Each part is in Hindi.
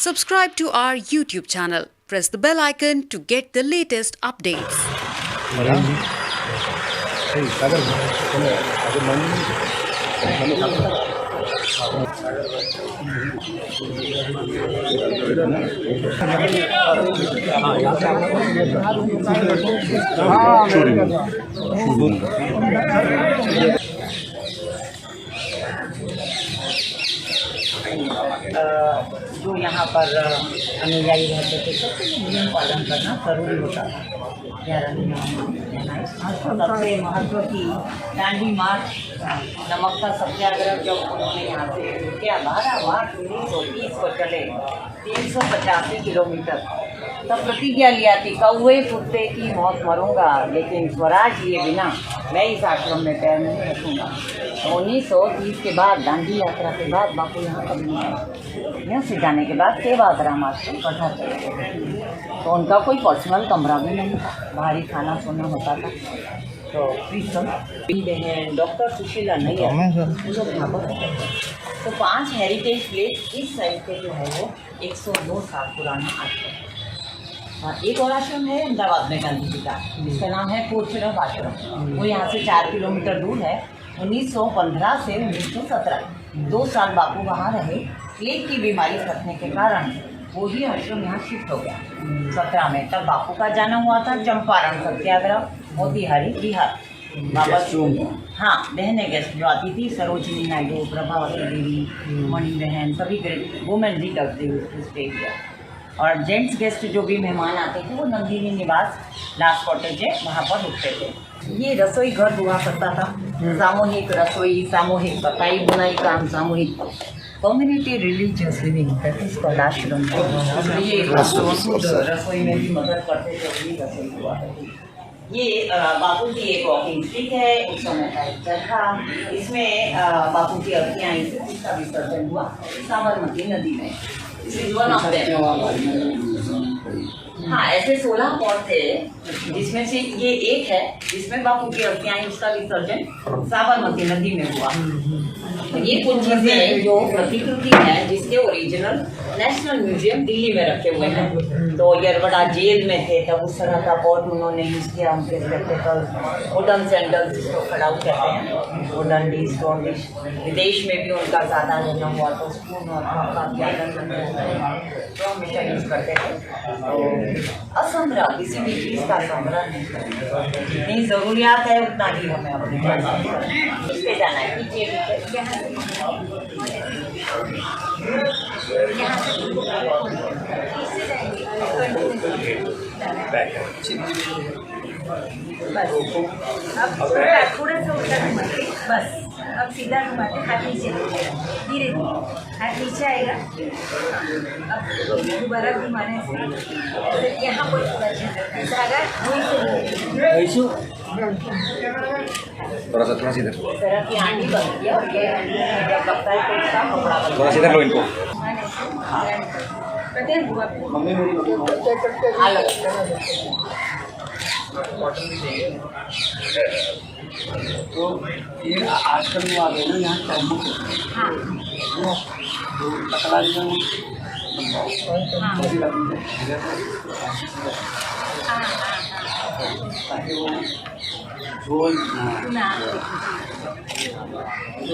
Subscribe to our YouTube channel. Press the bell icon to get the latest updates. जो यहाँ पर अनुयायी रहते थे सबसे नियम पालन करना जरूरी होता था। 11 सबसे महत्व की दांडी मार्च, नमक का सत्याग्रह जब उन्होंने यहाँ से किया 12 मार्च 1930 को चले 385 किलोमीटर, तब प्रतिज्ञा लिया थी कौवे कुत्ते की मौत मरूंगा लेकिन स्वराज लिए बिना मैं इस आश्रम में पैर नहीं रखूँगा। 1930 के बाद दांडी यात्रा के बाद बापू यहाँ कभी नहीं आए। यहाँ से जाने के बाद सेवाग्राम आश्रम पढ़ा तो उनका कोई पर्सनल कमरा भी नहीं था, बाहरी खाना सोना होता था। तो बहन डॉक्टर सुशीला नैयर तो 5 हेरिटेज प्लेस इस साइड पे जो है वो 102 साल पुराना आश्रम। एक और आश्रम है अहमदाबाद में गांधी जी का, जिसका नाम है कोचरब आश्रम। वो यहाँ से 4 किलोमीटर दूर है। 1915 से 1917 2 साल बापू वहाँ रहे। प्लेग की बीमारी फटने के कारण वो ही आश्रम यहाँ शिफ्ट हो गया 17 में। तब बापू का जाना हुआ था चंपारण सत्याग्रह, मोतीहारी, बिहार। वापस हाँ, बहनें गेस्ट जो आती थी सरोजिनी नायडू, प्रभावती देवी, मणि बहन, सभी ग्रेट वुमेन लीडर्स थे उसके स्टेज पर। और जेंट्स गेस्ट जो भी मेहमान आते थे वो नंदिनी निवास लास्ट कॉटेज है वहाँ पर रुकते थे। ये रसोई घर हुआ करता था, सामूहिक रसोई, सामूहिक कटाई बुनाई काम, सामूहिक कम्युनिटी रिलीजियस लिविंग आश्रम। ये रसोई में भी मदद करते थे, रसोई हुआ करती। ये बापू की एक वॉकिंग स्टिक है, उस समय का एक चरखा, इसमें बापू की अर्थियाँ इसका विसर्जन हुआ साबरमती नदी में। हाँ, ऐसे 16 पॉट थे जिसमें से ये एक है जिसमें बापू की अर्थियाँ उसका विसर्जन साबरमती नदी में हुआ। तो ये कुछ चीजें जो प्रतिकृति है जिसके ओरिजिनल नेशनल म्यूजियम दिल्ली में रखे हुए हैं। तो यरवड़ा जेल में थे तब उस तरह का पॉट उन्होंने यूज किया। उनके स्पेक्टिकल्स, वुडन सैंडल्स जिसको खड़ाऊ कहते हैं, वुडन डिश, स्टोन डिश। विदेश में भी उनका ज़्यादा रहना हुआ तो स्पून और तो हमेशा यूज करते थे। तो असंग्रह किसी भी चीज़ का संग्रह नहीं करते, जितनी ज़रूरियात है उतना ही हमें अपनी इससे जाना है। बस अब थोड़ा सा उल्टा घुमाते, बस अब सीधा घुमाते, हाथ नीचे धीरे धीरे हाथ नीचे आएगा। अब दोबारा घुमाने से यहाँ पर धागा थोड़ा सीधा तरह की आंटी बनती है और ये लगता है कोई सा कपड़ा थोड़ा सीधा लो इनको। तो ये आजकल वो आ गए ना यहाँ चौमुख पकड़ा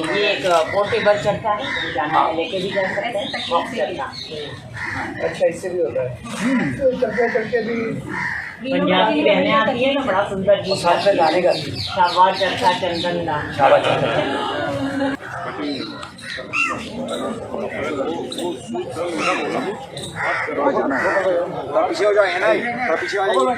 ये एक पोर्टेबल चरखा है, जाना है लेके भी जा सकते हैं। अच्छा, इससे भी होता है। चलके भी पंजाबी बहने आती है ना, बड़ा सुंदर जी साथ में गाने का शाबाश चरखा चंदन दान। पीछे हो जाए ना, पीछे आ जाइए।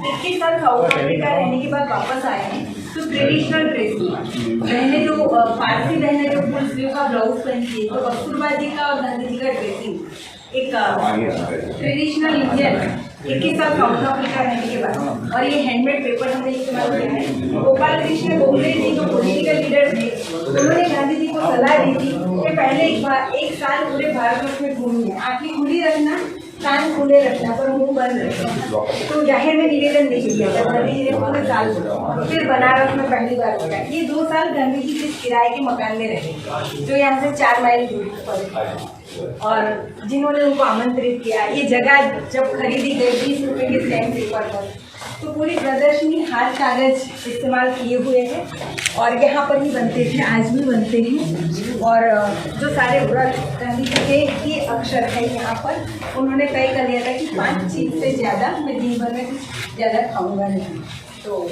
इक्कीस साल साउथ अफ्रीका रहने के बाद वापस आए हैं तो ट्रेडिशनल ड्रेस बहने जो फारसी बहने जो फुल स्लीव का ब्लाउज पहनती है, तो कस्तूरबा जी का और गांधी जी का ड्रेसिंग एक ट्रेडिशनल इंडियन 21 साल साउथ अफ्रीका रहने के बाद, और ये हैंडमेड पेपर हमने इस्तेमाल किया है। गोपाल कृष्ण गोखले जी जो पॉलिटिकल लीडर थे, उन्होंने गांधी जी को सलाह दी थी कि पहले एक साल पूरे भारतवर्ष में घूमिए, आंखें खुली रखना, कान खुले रखना, पर मुंह बंद रखना। तो जाहिर में निवेदन नहीं किया था गांधी जी ने पूरे साल। फिर बनारस में पहली बार किया। ये 2 साल गांधी जी के किराए के मकान में रहे, जो यहाँ से 4 माइल दूर पर, और जिन्होंने उनको आमंत्रित किया। ये जगह जब खरीदी गई 20 रुपये के स्टैम्प पेपर पर, तो पूरी प्रदर्शनी हाथ कागज इस्तेमाल किए हुए हैं, और यहाँ पर ही बनते थे, आज भी बनते हैं। और जो सारे व्रत गांधी जी के ये अक्षर है यहाँ पर, उन्होंने तय कर लिया था कि 5 चीज़ से ज़्यादा मैं दिन भर में कुछ ज़्यादा खाऊंगा नहीं। तो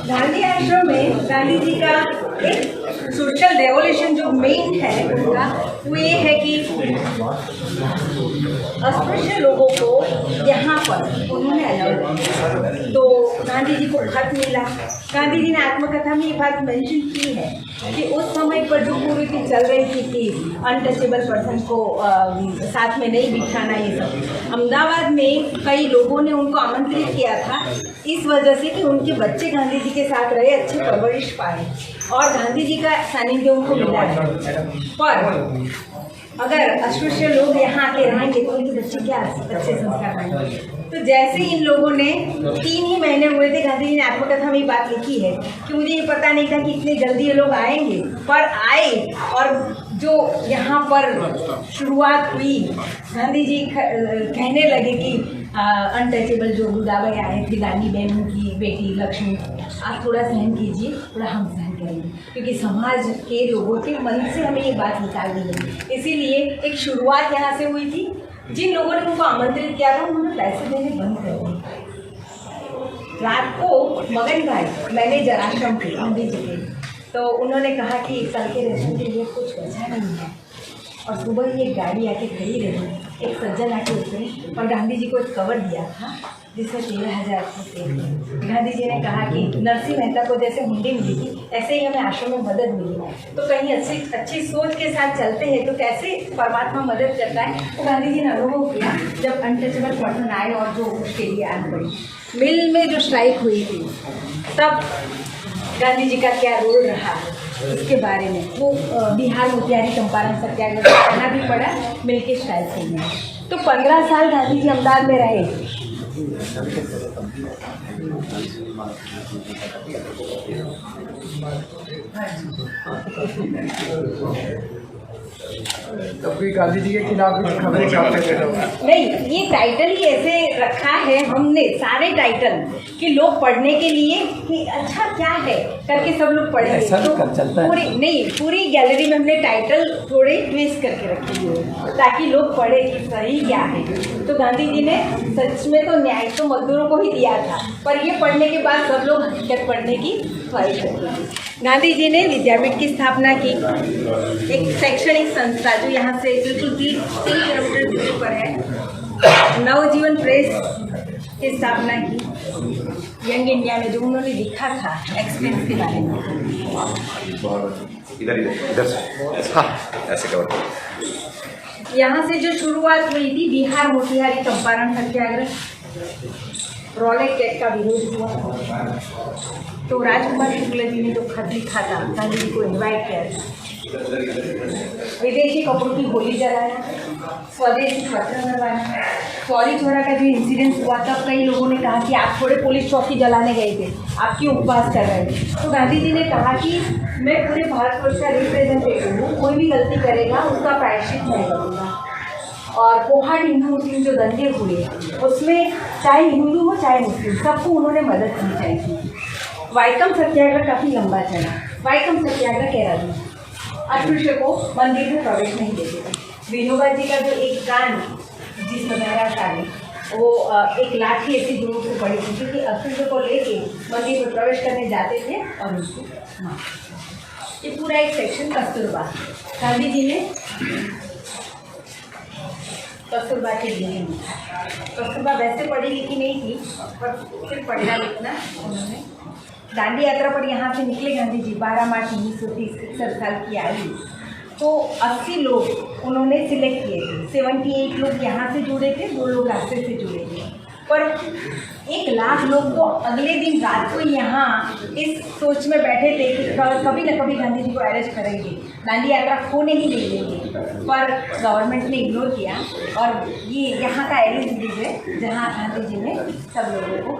गांधी आश्रम में गांधी जी का एक सोशल रेवोल्यूशन जो मेन है उनका, वो ये है कि अस्पृश्य लोगों को यहाँ पर उन्होंने अलाउ किया। तो गांधी जी को खत मिला। गांधी जी ने आत्मकथा में ये बात मेंशन की है कि उस समय पर जो कुरीति चल रही थी कि अनटचेबल पर्सन को साथ में नहीं बिठाना, ये सब अहमदाबाद में कई लोगों ने उनको आमंत्रित किया था, इस वजह से कि उनके बच्चे गांधी जी के साथ रहे, अच्छी परवरिश पाए, और गांधी जी का सानिध्य उनको मिला है। पर अगर अस्पृश्य लोग यहाँ आके रहेंगे तो उनके बच्चे क्या अच्छे संस्कार पाएंगे। तो जैसे इन लोगों ने 3 ही महीने हुए थे, गांधी जी ने आत्मकथा में ये बात लिखी है कि मुझे ये पता नहीं था कि इतने जल्दी ये लोग आएंगे, पर आए। और जो यहाँ पर शुरुआत हुई, गांधी जी कहने लगे कि अनटचेबल जो गुदाबाई आए थे, गांधी बहन की बेटी लक्ष्मी, आप थोड़ा सहन कीजिए, थोड़ा हम सहन करेंगे, क्योंकि समाज के लोगों के मन से हमें ये बात निकालनी है। इसीलिए एक शुरुआत यहाँ से हुई थी। जिन लोगों ने उनको आमंत्रित किया था, उन्होंने पैसे देने बंद कर दिए। रात को मगन भाई मैनेजर आश्रम के गांधी जी के, तो उन्होंने कहा कि कल के रेशन के लिए कुछ बचा नहीं है, और सुबह ही एक गाड़ी आके खड़ी रही, एक सज्जन आके उतरे और गांधी जी को एक कवर दिया था जिसमें 13,000 थे। गांधी जी ने कहा कि नरसिंह मेहता को जैसे हुंडी मिली थी, ऐसे ही हमें आश्रम में मदद मिली। तो कहीं अच्छी सोच के साथ चलते हैं तो कैसे परमात्मा मदद करता है, वो गांधी जी ने अनुभव किया जब अनटचेबल पर्सन आए और जो उसके लिए आन पड़ी। मिल में जो स्ट्राइक हुई थी, तब गांधी जी का क्या रोल रहा इसके बारे में, वो बिहार मोतिहारी चंपारण सत्याग्रह करना भी पड़ा मिल के स्ट्राइक से में। तो 15 साल गांधी जी अहमदाबाद में रहे। तब भी गांधी जी के खिलाफ भी खबरें छापते थे लोग। नहीं, ये टाइटल ही ऐसे रखा है हमने, सारे टाइटल कि लोग पढ़ने के लिए कि अच्छा क्या है करके सब लोग पढ़े। तो पूरी गैलरी में हमने टाइटल थोड़े ट्विस्ट करके रखे हुए ताकि लोग पढ़े कि सही क्या है। तो गांधी जी ने सच में तो न्याय तो मजदूरों को ही दिया था, पर ये पढ़ने के बाद सब लोग हकीकत पढ़ने की ख्वाहिश करते थे। गांधी जी ने विद्यापीठ की स्थापना की, एक शैक्षणिक संस्था जो यहाँ से बिल्कुल 3 किलोमीटर दूरी पर है, नवजीवन प्रेस की स्थापना की यंग इंडिया में, जो उन्होंने लिखा था एक्सपीरियंस के बारे में। इधर से हाँ, ऐसे कवर करो। यहाँ से जो शुरुआत हुई थी बिहार मोतिहारी चंपारण सत्याग्रह, रॉलेट कैट का विरोध हुआ, तो राजकुमार शुक्ला जी ने जो खत लिखा था, गांधी जी को इन्वाइट किया था, विदेशी कपड़ों की होली जलाना, स्वदेशी पत्र बनवाना, चौरी चौरा का जो इंसिडेंस हुआ था, कई लोगों ने कहा कि आप थोड़े पुलिस चौकी जलाने गए थे, आप क्यों उपवास कर रहे थे। तो गांधी जी ने कहा कि मैं पूरे भारतवर्ष का रिप्रेजेंटेटिव हूँ, कोई भी गलती करेगा उसका प्रायश्चित नहीं करूँगा। और कोहाट हिंदू मुस्लिम जो दंगे हुए, उसमें चाहे हिंदू हो चाहे मुस्लिम, सबको उन्होंने मदद की चाहिए। वाइकम सत्याग्रह काफ़ी लंबा चला। वाइकम सत्याग्रह कह रहा था अस्पृश्य को मंदिर में प्रवेश नहीं देते थे। विनोबा जी का जो एक गान जिसमें बहरा सारे, वो एक लाठी ऐसी दूर से पड़ी थी क्योंकि अस्पृश्य को लेके मंदिर में प्रवेश करने जाते थे और उसको ये पूरा एक सेक्शन कस्तूरबा गांधी जी ने कस्तूरबा के लिए कस्तूरबा वैसे पढ़ी लिखी नहीं थी, पर सिर्फ पढ़ना लिखना उन्होंने। दांडी यात्रा पर यहाँ से निकले गांधी जी 12 मार्च 1930, 61 साल की आयु, तो 80 लोग उन्होंने सिलेक्ट किए थे। 78 लोग यहाँ से जुड़े थे, 2 लोग रास्ते से जुड़े थे। पर 1 लाख लोग तो अगले दिन रात को यहाँ इस सोच में बैठे थे कि कभी न कभी गांधी जी को अरेस्ट करेंगे, दांडी यात्रा होने ही नहीं देंगे। पर गवर्नमेंट ने इग्नोर किया और ये यहाँ का एरिस ब्रिज है जहाँ गांधी जी ने सब लोगों को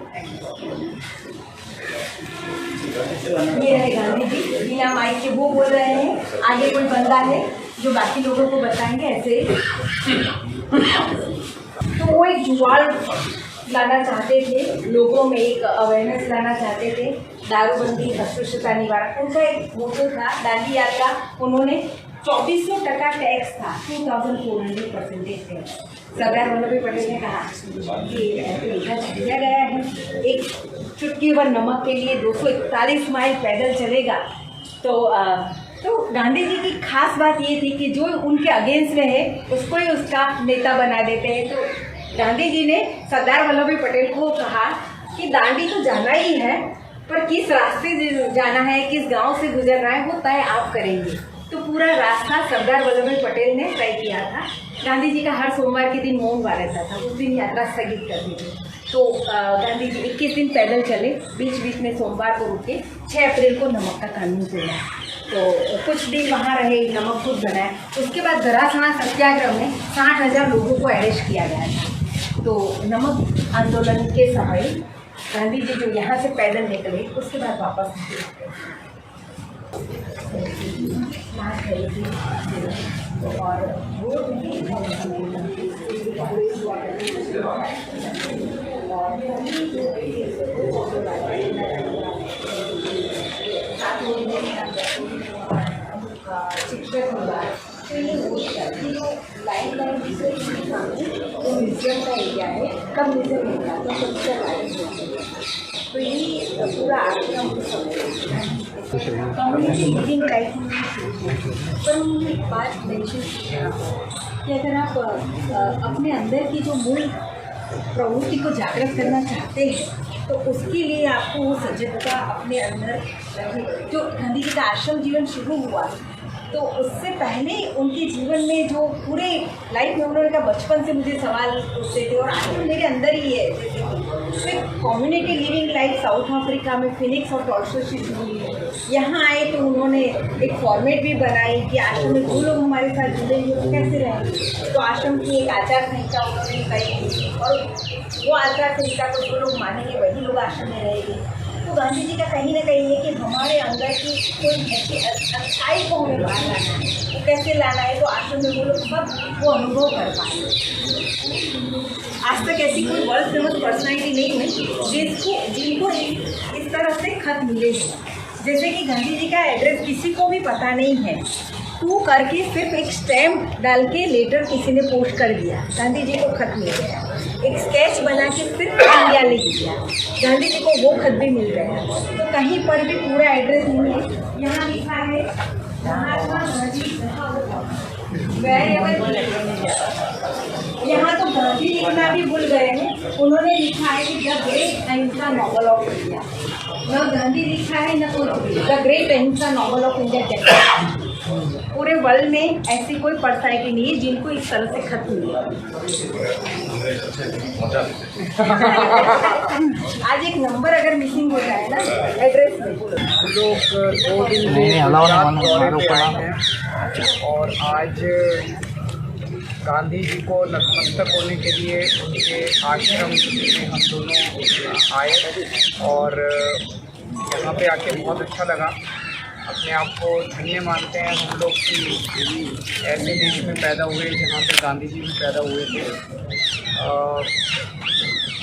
ये रहे गांधी जी बिना माइक के वो बोल रहे हैं। आगे कोई बंदा है जो बाकी लोगों को बताएंगे ऐसे। तो वो एक जुगाड़ लाना चाहते थे, लोगों में एक अवेयरनेस लाना चाहते थे, दारूबंदी, अस्पृश्यता निवारण, उनका एक मोटो था। दांडी यात्रा उन्होंने 2400% टैक्स था, 2400% टैक्स। सरदार वल्लभ भाई पटेल ने कहा कि ऐसा दिया गया है, एक चुटकी भर नमक के लिए 241 माइल पैदल चलेगा। तो गांधी जी की खास बात ये थी कि जो उनके अगेंस्ट में है उसको ही उसका नेता बना देते हैं। तो गांधी जी ने सरदार वल्लभ भाई पटेल को कहा कि दांडी तो जाना ही है, पर किस रास्ते से जाना है, किस गांव से गुजरना है, वो तय आप करेंगे। तो पूरा रास्ता सरदार वल्लभ भाई पटेल ने तय किया था। गांधी जी का हर सोमवार के दिन मौन रहता था, उस दिन यात्रा स्थगित कर दी थी। तो गांधी जी 21 दिन पैदल चले, बीच बीच में सोमवार को रुके। 6 अप्रैल को नमक का कानून तोड़ा, तो कुछ दिन वहाँ रहे, नमक खुद बनाए। उसके बाद धरासना सत्याग्रह में 60,000 लोगों को अरेस्ट किया गया था। तो नमक आंदोलन के समय गांधी जी जो यहाँ से पैदल निकले, उसके बाद वापस और शिक्षक हुआ। तो ये लाइन जो म्यूजियम का एरिया है, कब म्यूजियम एरिया तो सबसे लाइन है। तो ये पूरा आश्रम कम्युनिटी लिविंग टाइप में। पर मुझे एक बात मेंशन कि अगर आप अपने अंदर की जो मूल प्रवृत्ति को जागृत करना चाहते हैं तो उसके लिए आपको वो सजगता अपने अंदर जो गांधी जी का आश्रम जीवन शुरू हुआ, तो उससे पहले उनके जीवन में जो पूरे लाइफ में उन्होंने कहा बचपन से मुझे सवाल पूछते थे और आज मेरे अंदर ही है। जैसे community living life south Africa में फिनिक्स और टॉल्स्टॉय से शुरू हुई। यहाँ आए तो उन्होंने एक फॉर्मेट भी बनाई कि आश्रम में जो लोग हमारे साथ जुड़े हुए तो कैसे रहेंगे। तो आश्रम की एक आचार संहिता उन्होंने तय और वो आचार संहिता को जो लोग मानेंगे वही लोग आश्रम में रहेंगे। तो गांधी जी का कहीं ना कहीं है कि हमारे अंदर की कोई ऐसी अच्छाई को हमें बाहर लाना है। तो कैसे लाना है, तो आश्रम में वो लोग सब वो अनुभव कर पाए। आज तक ऐसी कोई वर्ल्ड फेमस पर्सनैलिटी नहीं हुई जिनको इस तरह से खत मिले हैं। जैसे कि गांधी जी का एड्रेस किसी को भी पता नहीं है, टू करके सिर्फ एक स्टैम्प डाल के लेटर किसी ने पोस्ट कर दिया, गांधी जी को खत मिल गया। एक स्केच बना के सिर्फ इंडिया लिख दिया, गांधी जी को वो खत भी मिल गया। तो कहीं पर भी पूरा एड्रेस नहीं है। यहाँ लिखा है महात्मा गांधी, यहाँ तो गांधी लिखना भी भूल गए हैं। उन्होंने लिखा है कि द ग्रेट अहिंसा नॉवल ऑफ इंडिया, न गांधी लिखा है न कोई द ग्रेट अहिंसा नॉवल ऑफ इंडिया। पूरे वर्ल्ड में ऐसी कोई पर्सनैलिटी नहीं है जिनको इस तरह से खत मिले। आज एक नंबर अगर मिसिंग हो जाए ना एड्रेस में, लोग 2 दिन दौरे पे आए हैं और आज गांधी जी को नतमस्तक होने के लिए उनके आश्रम में हम दोनों आए और यहाँ पे आके बहुत अच्छा लगा। अपने आप को धन्य मानते हैं हम लोग कि ऐसे देश में पैदा हुए जहाँ पे गांधी जी भी पैदा हुए थे।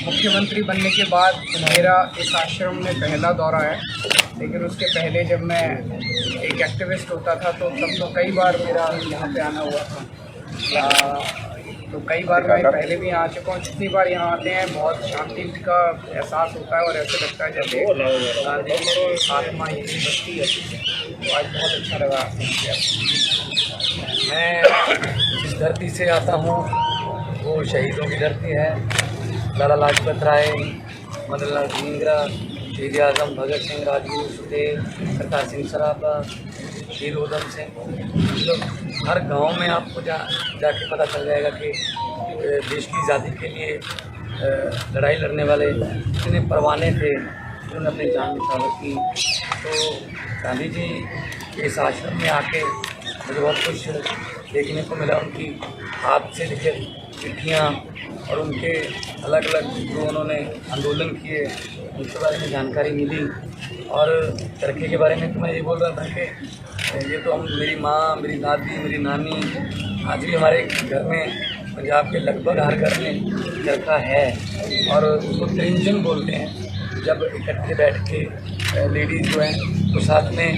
मुख्यमंत्री बनने के बाद मेरा इस आश्रम में पहला दौरा है, लेकिन उसके पहले जब मैं एक एक्टिविस्ट होता था तो तब तो कई बार मेरा यहाँ पे आना हुआ था। तो कई बार मैं पहले भी यहाँ आ चुका हूँ। जितनी बार यहाँ आते हैं बहुत शांति का एहसास होता है और ऐसे लगता है जैसे गांधी जी की आत्मा यही बसती है। तो आज बहुत अच्छा लगा। मैं जिस धरती से आता हूँ वो शहीदों की धरती है। लाला लाजपत राय, मदन लाल धिंगरा, शहीद आजम भगत सिंह, राजगुरु, सुखदेव, करतार सिंह सराफा, शहीद उधम से, मतलब हर गांव में आपको जाके पता चल जाएगा कि देश की आज़ादी के लिए लड़ाई लड़ने वाले इतने परवाने थे जिन्होंने अपनी जान न्यौछावर की। तो गांधी जी के इस आश्रम में आके मुझे बहुत कुछ देखने को मिला। उनकी हाथ से लिखे चिट्ठियाँ और उनके अलग अलग जो उन्होंने आंदोलन किए उनके बारे में जानकारी मिली। और चरखे के बारे में तो मैं ये बोल रहा था कि ये तो हम, मेरी माँ, मेरी दादी, मेरी नानी, आज भी हमारे घर में, पंजाब के लगभग हर घर में चरखा है। और उसको त्रिंजन बोलते हैं। जब इकट्ठे बैठ के लेडीज़ जो हैं वो साथ में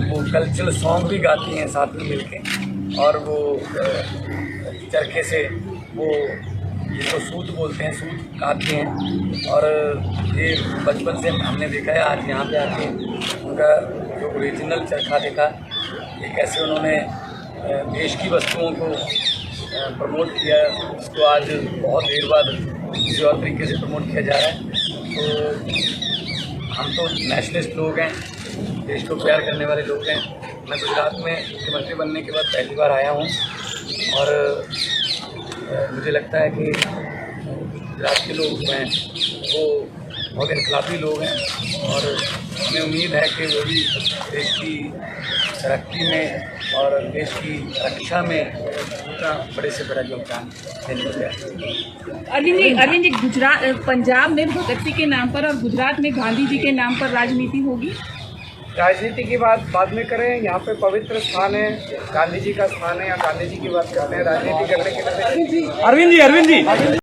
वो कल्चरल सॉन्ग भी गाती हैं साथ में मिलके, और वो चरखे से वो जिसको सूत बोलते हैं, सूत काटते हैं। और ये बचपन से हमने देखा है। आज यहाँ पे आके उनका जो ओरिजिनल चरखा देखा, ये कैसे उन्होंने देश की वस्तुओं को प्रमोट किया, उसको आज बहुत देर बाद किसी और तरीके से प्रमोट किया जा रहा है। तो हम तो नेशनलिस्ट लोग हैं, देश को प्यार करने वाले लोग हैं। मैं गुजरात में मुख्यमंत्री बनने के बाद पहली बार आया हूँ, और मुझे लगता है कि गुजरात के लोग जो हैं वो बहुत इनकलाबी लोग हैं, और हमें उम्मीद है कि वो भी देश की तरक्की में और देश की रक्षा में उतना बड़े से बड़ा योगदान देने को तैयार। अरविंद जी, गुजरात, पंजाब में भगत सिंह के नाम पर और गुजरात में गांधी जी के नाम पर राजनीति होगी? राजनीति की बात बाद में करें। यहाँ पे पवित्र स्थान है, गांधी जी का स्थान है, या गांधी जी की बात करते हैं। राजनीति करने के लिए अरविंद जी